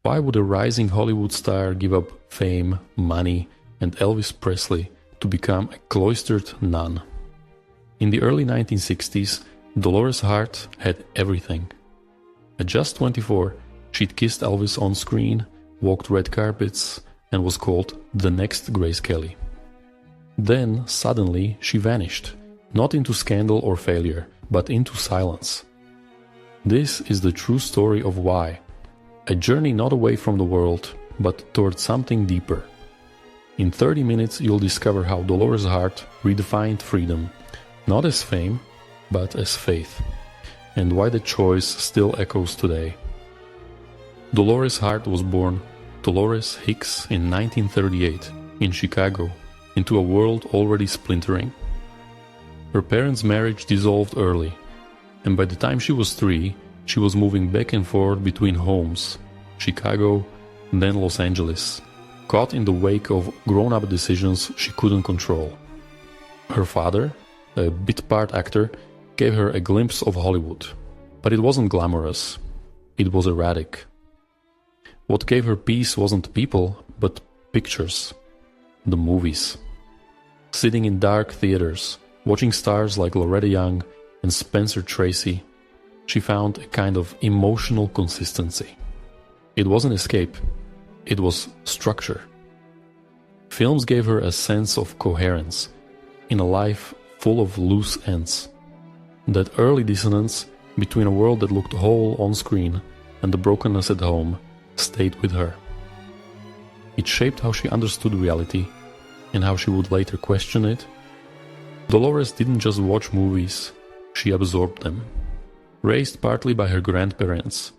Why would a rising Hollywood star give up fame, money, and Elvis Presley to become a cloistered nun? In the early 1960s, Dolores Hart had everything. At just 24, she'd kissed Elvis on screen, walked red carpets, and was called the next Grace Kelly. Then, suddenly, she vanished, not into scandal or failure, but into silence. This is the true story of why. A journey not away from the world, but towards something deeper. In 30 minutes, you'll discover how Dolores Hart redefined freedom, not as fame, but as faith, and why the choice still echoes today. Dolores Hart was born Dolores Hicks in 1938 in Chicago, into a world already splintering. Her parents' marriage dissolved early, and by the time she was 3, she was moving back and forth between homes, Chicago, then Los Angeles, caught in the wake of grown-up decisions she couldn't control. Her father, a bit-part actor, gave her a glimpse of Hollywood, but it wasn't glamorous. It was erratic. What gave her peace wasn't people, but pictures, the movies. Sitting in dark theaters, watching stars like Loretta Young and Spencer Tracy, she found a kind of emotional consistency. It wasn't escape, it was structure. Films gave her a sense of coherence in a life full of loose ends. That early dissonance between a world that looked whole on screen and the brokenness at home stayed with her. It shaped how she understood reality and how she would later question it. Dolores didn't just watch movies, she absorbed them. Raised partly by her grandparents,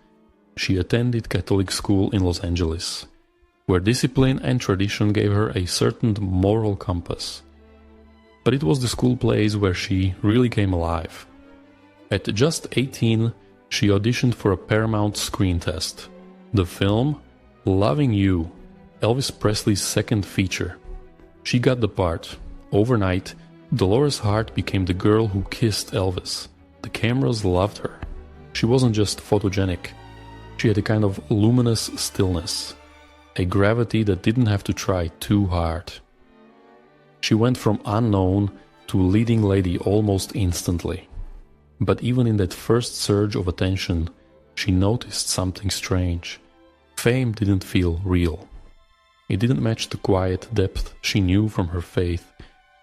she attended Catholic school in Los Angeles, where discipline and tradition gave her a certain moral compass. But it was the school plays where she really came alive. At just 18, she auditioned for a Paramount screen test. The film, Loving You, Elvis Presley's second feature. She got the part. Overnight, Dolores Hart became the girl who kissed Elvis. The cameras loved her. She wasn't just photogenic. She had a kind of luminous stillness, a gravity that didn't have to try too hard. She went from unknown to leading lady almost instantly. But even in that first surge of attention, she noticed something strange. Fame didn't feel real. It didn't match the quiet depth she knew from her faith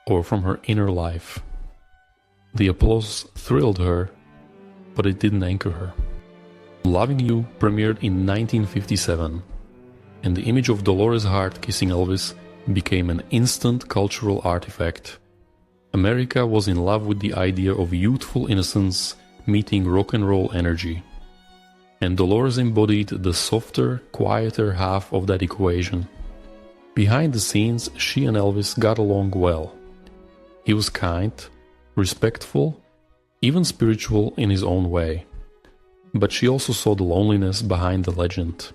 or from her inner life. The applause thrilled her, but it didn't anchor her. Loving You premiered in 1957, and the image of Dolores Hart kissing Elvis became an instant cultural artifact. America was in love with the idea of youthful innocence meeting rock and roll energy. And Dolores embodied the softer, quieter half of that equation. Behind the scenes, she and Elvis got along well. He was kind, respectful, even spiritual in his own way. But she also saw the loneliness behind the legend.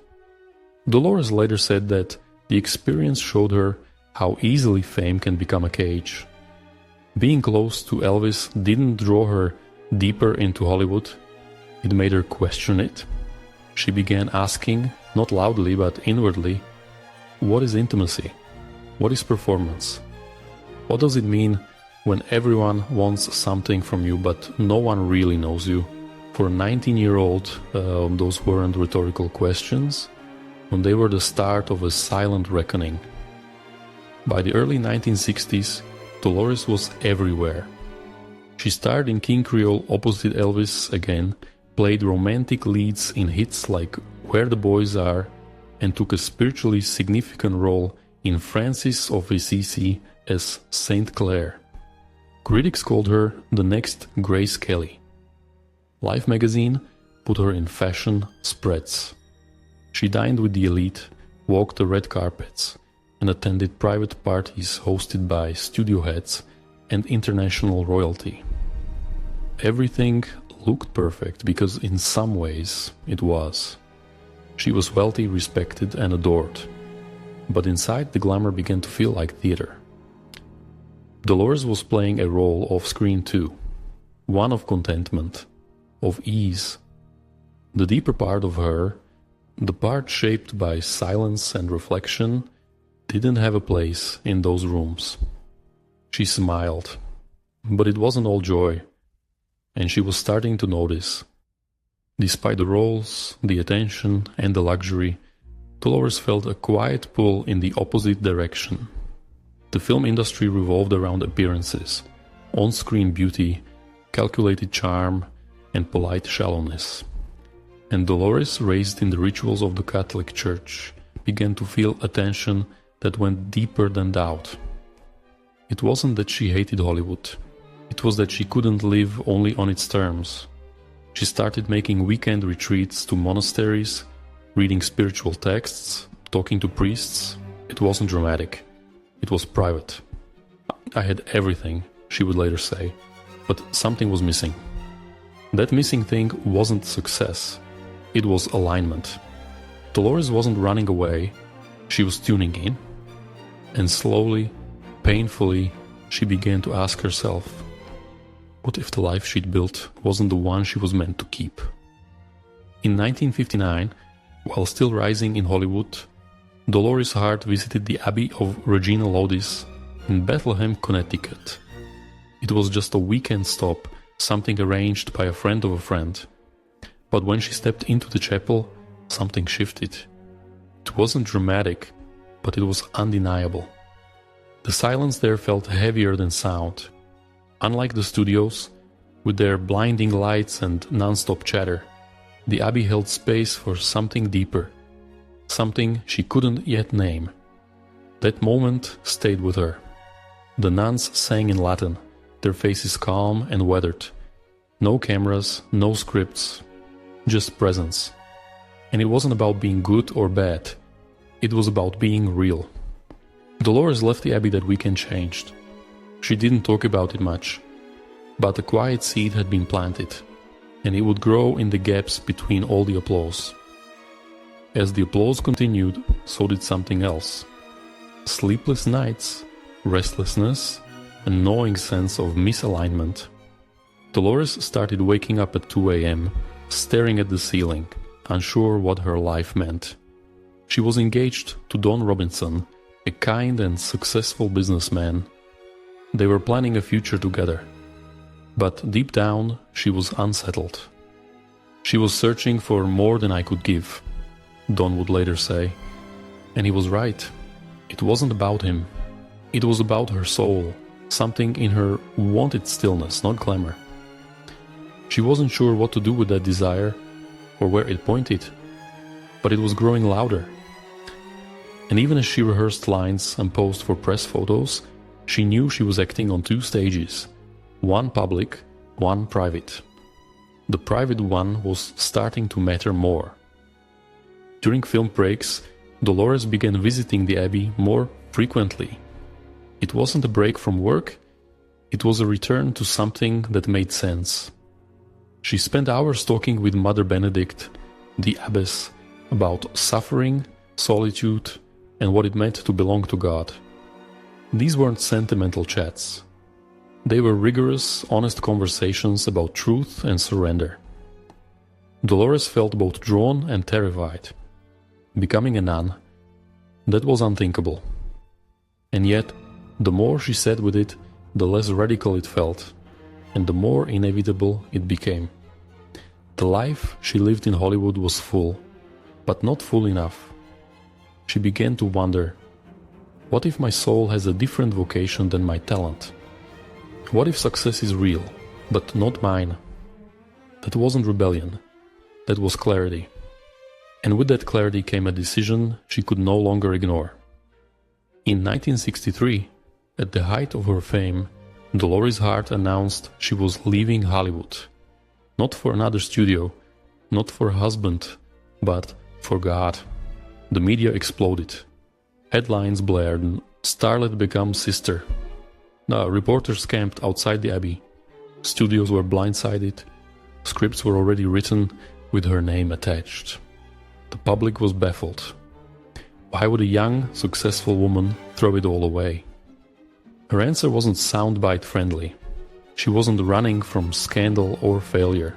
Dolores later said that the experience showed her how easily fame can become a cage. Being close to Elvis didn't draw her deeper into Hollywood, it made her question it. She began asking, not loudly but inwardly, what is intimacy? What is performance? What does it mean when everyone wants something from you but no one really knows you? For a 19-year-old, those weren't rhetorical questions, when they were the start of a silent reckoning. By the early 1960s, Dolores was everywhere. She starred in King Creole opposite Elvis again, played romantic leads in hits like Where the Boys Are, and took a spiritually significant role in Francis of Assisi as Saint Clair. Critics called her the next Grace Kelly. Life magazine put her in fashion spreads. She dined with the elite, walked the red carpets, and attended private parties hosted by studio heads and international royalty. Everything looked perfect because in some ways it was. She was wealthy, respected, and adored. But inside, the glamour began to feel like theater. Dolores was playing a role off-screen too, one of contentment, of ease. The deeper part of her, The part shaped by silence and reflection didn't have a place in those rooms. She smiled, but it wasn't all joy, and she was starting to notice. Despite the roles, the attention, and the luxury, Dolores felt a quiet pull in the opposite direction. The film industry revolved around appearances, on-screen beauty, calculated charm, and polite shallowness. And Dolores, raised in the rituals of the Catholic Church, began to feel a tension that went deeper than doubt. It wasn't that she hated Hollywood. It was that she couldn't live only on its terms. She started making weekend retreats to monasteries, reading spiritual texts, talking to priests. It wasn't dramatic. It was private. I had everything, she would later say, but something was missing. That missing thing wasn't success. It was alignment. Dolores wasn't running away. She was tuning in. And slowly, painfully, she began to ask herself, what if the life she'd built wasn't the one she was meant to keep? In 1959, while still rising in Hollywood, Dolores Hart visited the Abbey of Regina Lodis in Bethlehem, Connecticut. It was just a weekend stop, something arranged by a friend of a friend. But when she stepped into the chapel, something shifted. It wasn't dramatic, but it was undeniable. The silence there felt heavier than sound. Unlike the studios, with their blinding lights and non-stop chatter, the Abbey held space for something deeper, something she couldn't yet name. That moment stayed with her. The nuns sang in Latin, their faces calm and weathered. No cameras, no scripts, just presence. And it wasn't about being good or bad, it was about being real. Dolores left the Abbey that weekend changed. She didn't talk about it much, but a quiet seed had been planted, and it would grow in the gaps between all the applause. As the applause continued, so did something else. Sleepless nights, restlessness, a gnawing sense of misalignment. Dolores started waking up at 2 a.m., staring at the ceiling, unsure what her life meant. She was engaged to Don Robinson, a kind and successful businessman. They were planning a future together. But deep down, she was unsettled. She was searching for more than I could give, Don would later say. And he was right. It wasn't about him. It was about her soul. Something in her wanted stillness, not glamour. She wasn't sure what to do with that desire or where it pointed, but it was growing louder. And even as she rehearsed lines and posed for press photos, she knew she was acting on two stages, one public, one private. The private one was starting to matter more. During film breaks, Dolores began visiting the Abbey more frequently. It wasn't a break from work, it was a return to something that made sense. She spent hours talking with Mother Benedict, the abbess, about suffering, solitude, and what it meant to belong to God. These weren't sentimental chats. They were rigorous, honest conversations about truth and surrender. Dolores felt both drawn and terrified. Becoming a nun, that was unthinkable. And yet, the more she sat with it, the less radical it felt, and the more inevitable it became. The life she lived in Hollywood was full, but not full enough. She began to wonder, what if my soul has a different vocation than my talent? What if success is real, but not mine? That wasn't rebellion, that was clarity. And with that clarity came a decision she could no longer ignore. In 1963, at the height of her fame, Dolores Hart announced she was leaving Hollywood. Not for another studio, not for a husband, but for God. The media exploded. Headlines blared, starlet becomes sister. Reporters camped outside the Abbey. Studios were blindsided. Scripts were already written with her name attached. The public was baffled. Why would a young, successful woman throw it all away? Her answer wasn't soundbite friendly. She wasn't running from scandal or failure.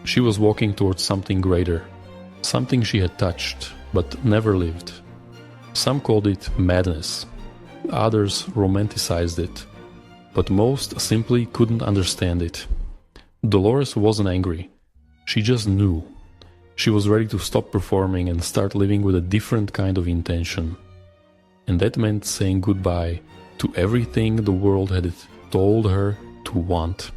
She was walking towards something greater, something she had touched but never lived. Some called it madness, others romanticized it, but most simply couldn't understand it. Dolores wasn't angry, she just knew. She was ready to stop performing and start living with a different kind of intention. And that meant saying goodbye to everything the world had told her to want.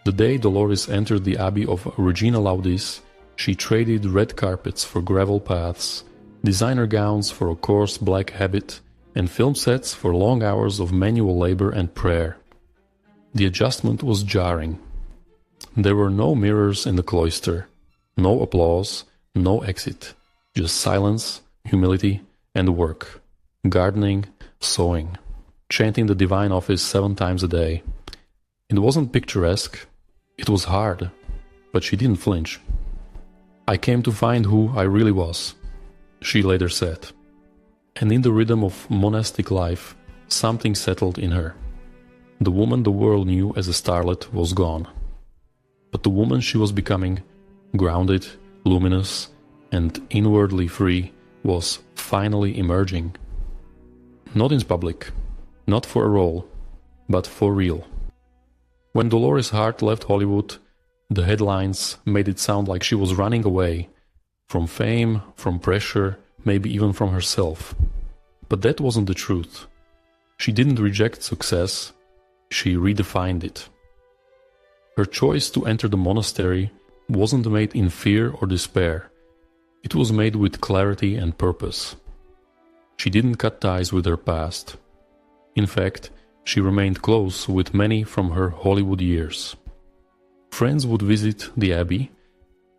The day Dolores entered the Abbey of Regina Laudis, she traded red carpets for gravel paths, designer gowns for a coarse black habit, and film sets for long hours of manual labor and prayer. The adjustment was jarring. There were no mirrors in the cloister, no applause, no exit, just silence, humility, and work. Gardening, sewing, chanting the divine office 7 times a day. It wasn't picturesque, it was hard, but she didn't flinch. "I came to find who I really was," she later said. And in the rhythm of monastic life, something settled in her. The woman the world knew as a starlet was gone. But the woman she was becoming, grounded, luminous, and inwardly free, was finally emerging. Not in public, not for a role, but for real. When Dolores Hart left Hollywood, the headlines made it sound like she was running away from fame, from pressure, maybe even from herself. But that wasn't the truth. She didn't reject success, she redefined it. Her choice to enter the monastery wasn't made in fear or despair. It was made with clarity and purpose. She didn't cut ties with her past. In fact, she remained close with many from her Hollywood years. Friends would visit the Abbey,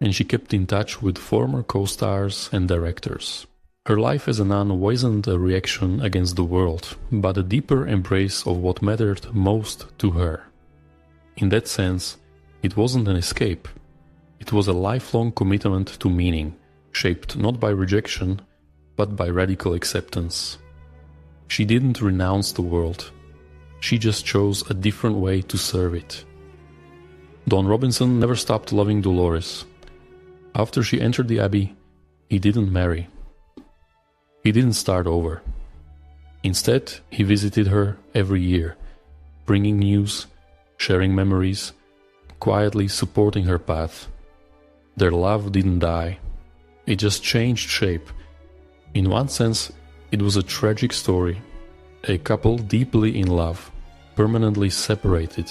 and she kept in touch with former co-stars and directors. Her life as a nun wasn't a reaction against the world, but a deeper embrace of what mattered most to her. In that sense, it wasn't an escape. It was a lifelong commitment to meaning, shaped not by rejection, but by radical acceptance. She didn't renounce the world. She just chose a different way to serve it. Don Robinson never stopped loving Dolores. After she entered the Abbey, he didn't marry. He didn't start over. Instead, he visited her every year, bringing news, sharing memories, quietly supporting her path. Their love didn't die. It just changed shape. In one sense, it was a tragic story. A couple deeply in love, permanently separated.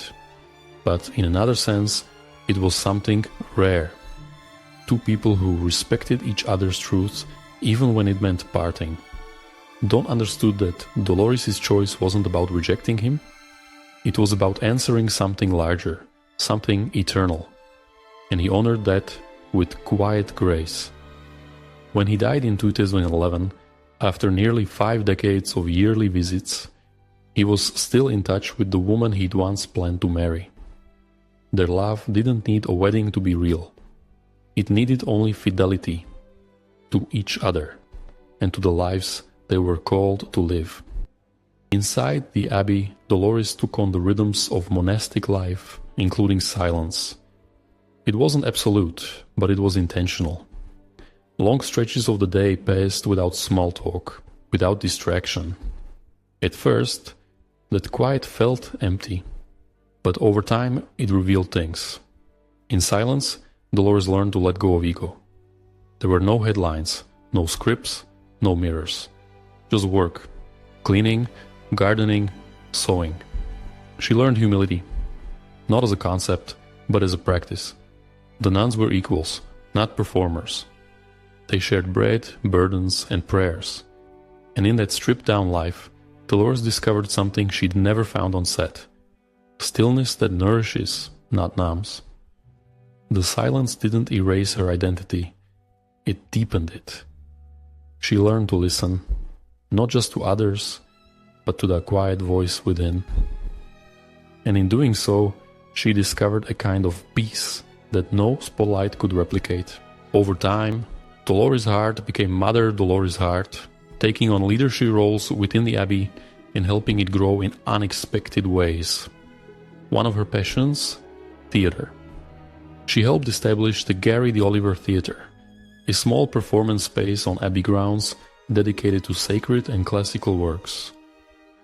But in another sense, it was something rare. 2 people who respected each other's truth even when it meant parting. Don understood that Dolores' choice wasn't about rejecting him. It was about answering something larger, something eternal. And he honored that with quiet grace. When he died in 2011, after nearly 5 decades of yearly visits, he was still in touch with the woman he'd once planned to marry. Their love didn't need a wedding to be real. It needed only fidelity to each other and to the lives they were called to live. Inside the Abbey, Dolores took on the rhythms of monastic life, including silence. It wasn't absolute, but it was intentional. Long stretches of the day passed without small talk, without distraction. At first, that quiet felt empty, but over time it revealed things. In silence, Dolores learned to let go of ego. There were no headlines, no scripts, no mirrors. Just work, cleaning, gardening, sewing. She learned humility, not as a concept, but as a practice. The nuns were equals, not performers. They shared bread, burdens, and prayers. And in that stripped-down life, Dolores discovered something she'd never found on set. Stillness that nourishes, not numbs. The silence didn't erase her identity. It deepened it. She learned to listen, not just to others, but to the quiet voice within. And in doing so, she discovered a kind of peace that no spotlight could replicate. Over time, Dolores Hart became Mother Dolores Hart, taking on leadership roles within the Abbey and helping it grow in unexpected ways. One of her passions? Theater. She helped establish the Gary the Oliver Theatre, a small performance space on Abbey grounds dedicated to sacred and classical works.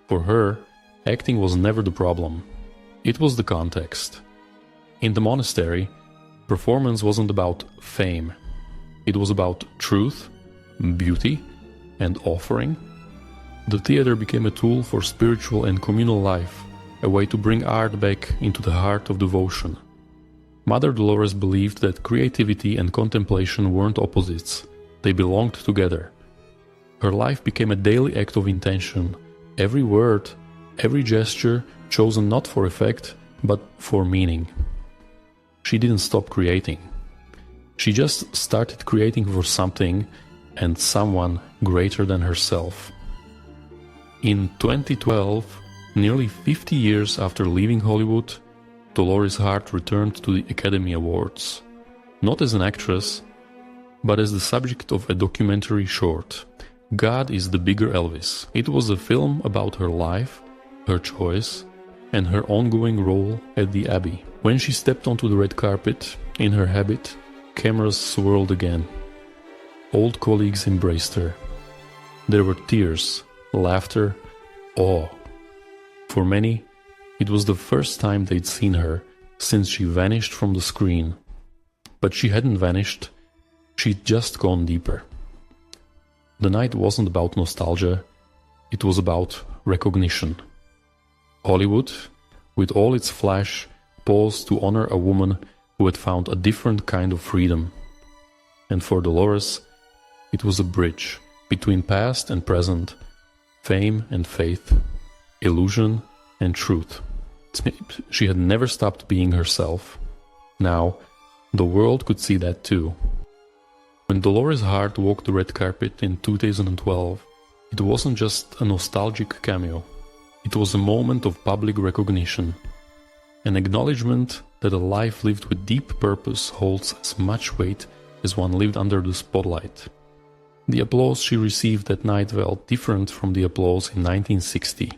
For her, acting was never the problem. It was the context. In the monastery, performance wasn't about fame. It was about truth, beauty, and offering. The theater became a tool for spiritual and communal life, a way to bring art back into the heart of devotion. Mother Dolores believed that creativity and contemplation weren't opposites, they belonged together. Her life became a daily act of intention, every word, every gesture chosen not for effect, but for meaning. She didn't stop creating. She just started creating for something and someone greater than herself. In 2012, nearly 50 years after leaving Hollywood, Dolores Hart returned to the Academy Awards, not as an actress, but as the subject of a documentary short, God is the Bigger Elvis. It was a film about her life, her choice, and her ongoing role at the Abbey. When she stepped onto the red carpet, in her habit, cameras swirled again. Old colleagues embraced her. There were tears, laughter, awe. For many, it was the first time they'd seen her since she vanished from the screen. But she hadn't vanished, she'd just gone deeper. The night wasn't about nostalgia, it was about recognition. Hollywood, with all its flash, paused to honor a woman who had found a different kind of freedom. And for Dolores, it was a bridge between past and present, fame and faith, illusion and truth. She had never stopped being herself. Now, the world could see that too. When Dolores Hart walked the red carpet in 2012, it wasn't just a nostalgic cameo. It was a moment of public recognition, an acknowledgement that a life lived with deep purpose holds as much weight as one lived under the spotlight. The applause she received that night felt different from the applause in 1960.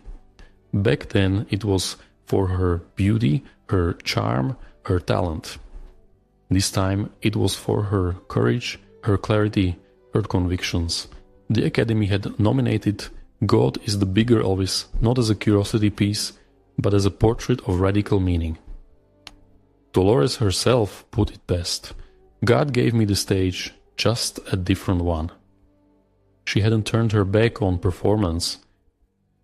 Back then, it was for her beauty, her charm, her talent. This time, it was for her courage, her clarity, her convictions. The Academy had nominated God is the Bigger Elvis not as a curiosity piece, but as a portrait of radical meaning. Dolores herself put it best. God gave me the stage, just a different one. She hadn't turned her back on performance.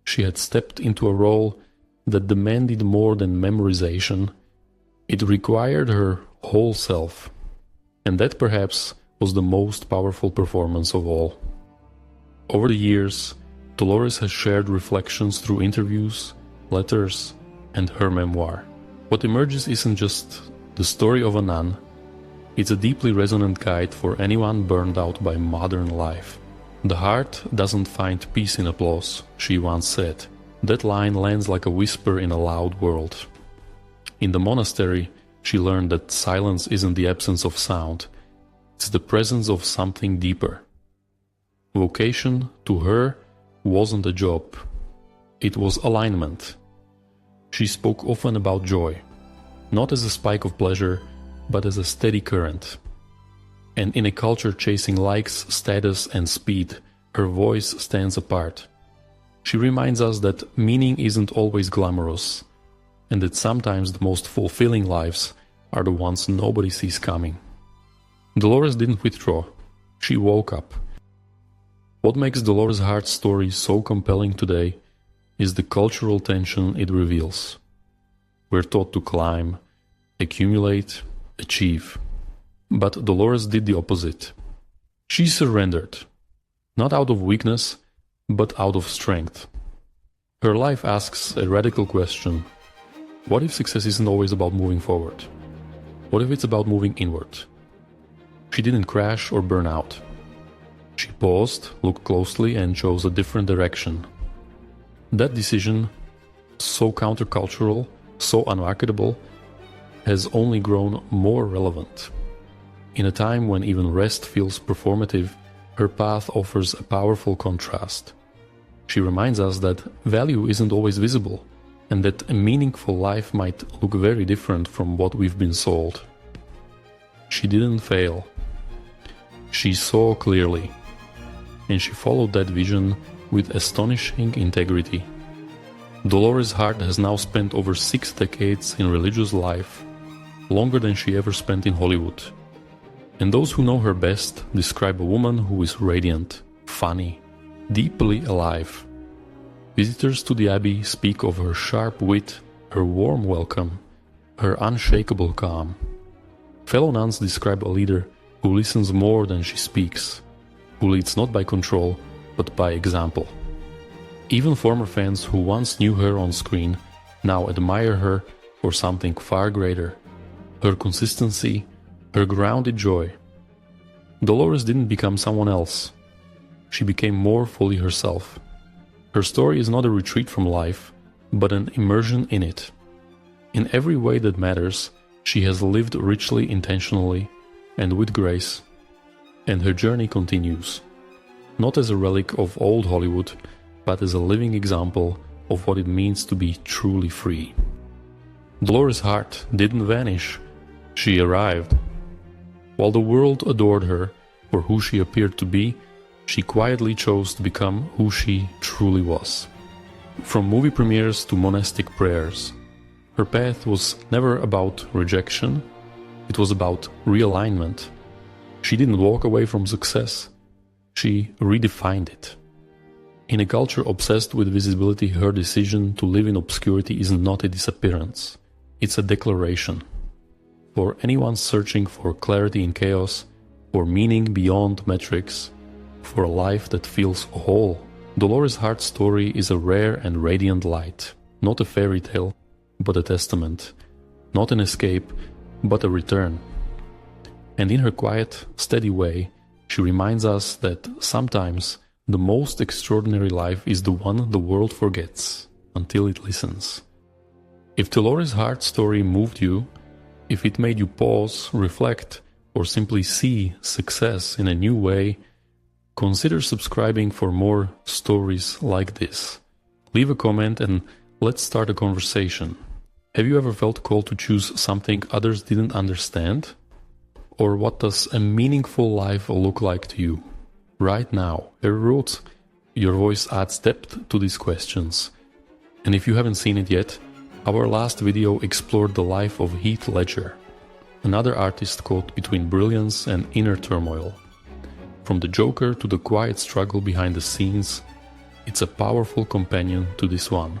She had stepped into a role that demanded more than memorization. It required her whole self. And that perhaps was the most powerful performance of all. Over the years, Dolores has shared reflections through interviews, letters, and her memoir. What emerges isn't just the story of a nun, it's a deeply resonant guide for anyone burned out by modern life. The heart doesn't find peace in applause, she once said. That line lands like a whisper in a loud world. In the monastery, she learned that silence isn't the absence of sound, it's the presence of something deeper. Vocation, to her, wasn't a job. It was alignment. She spoke often about joy, not as a spike of pleasure, but as a steady current. And in a culture chasing likes, status, and speed, her voice stands apart. She reminds us that meaning isn't always glamorous, and that sometimes the most fulfilling lives are the ones nobody sees coming. Dolores didn't withdraw. She woke up. What makes Dolores Hart's story so compelling today is the cultural tension it reveals. We're taught to climb, accumulate, achieve. But Dolores did the opposite. She surrendered, not out of weakness, but out of strength. Her life asks a radical question. What if success isn't always about moving forward? What if it's about moving inward? She didn't crash or burn out. She paused, looked closely, and chose a different direction. That decision, so countercultural, so unmarketable, has only grown more relevant. In a time when even rest feels performative, her path offers a powerful contrast. She reminds us that value isn't always visible, and that a meaningful life might look very different from what we've been sold. She didn't fail. She saw clearly, and she followed that vision with astonishing integrity. Dolores Hart has now spent over 6 decades in religious life, longer than she ever spent in Hollywood. And those who know her best describe a woman who is radiant, funny, deeply alive. Visitors to the Abbey speak of her sharp wit, her warm welcome, her unshakable calm. Fellow nuns describe a leader who listens more than she speaks, who leads not by control, but by example. Even former fans who once knew her on screen now admire her for something far greater: her consistency, her grounded joy. Dolores didn't become someone else. She became more fully herself. Her story is not a retreat from life, but an immersion in it. In every way that matters, she has lived richly, intentionally, and with grace, and her journey continues, not as a relic of old Hollywood, but as a living example of what it means to be truly free. Dolores Hart didn't vanish, she arrived. While the world adored her for who she appeared to be, she quietly chose to become who she truly was. From movie premieres to monastic prayers, her path was never about rejection, it was about realignment. She didn't walk away from success, she redefined it. In a culture obsessed with visibility, her decision to live in obscurity is not a disappearance, it's a declaration. For anyone searching for clarity in chaos, for meaning beyond metrics, for a life that feels whole, Dolores Hart's story is a rare and radiant light, not a fairy tale, but a testament, not an escape, but a return. And in her quiet, steady way, she reminds us that sometimes the most extraordinary life is the one the world forgets until it listens. If Dolores Hart's story moved you, if it made you pause, reflect, or simply see success in a new way, consider subscribing for more stories like this. Leave a comment and let's start a conversation. Have you ever felt called to choose something others didn't understand? Or what does a meaningful life look like to you? Right now, every wrote, your voice adds depth to these questions. And if you haven't seen it yet, our last video explored the life of Heath Ledger, another artist caught between brilliance and inner turmoil. From the Joker to the quiet struggle behind the scenes, it's a powerful companion to this one.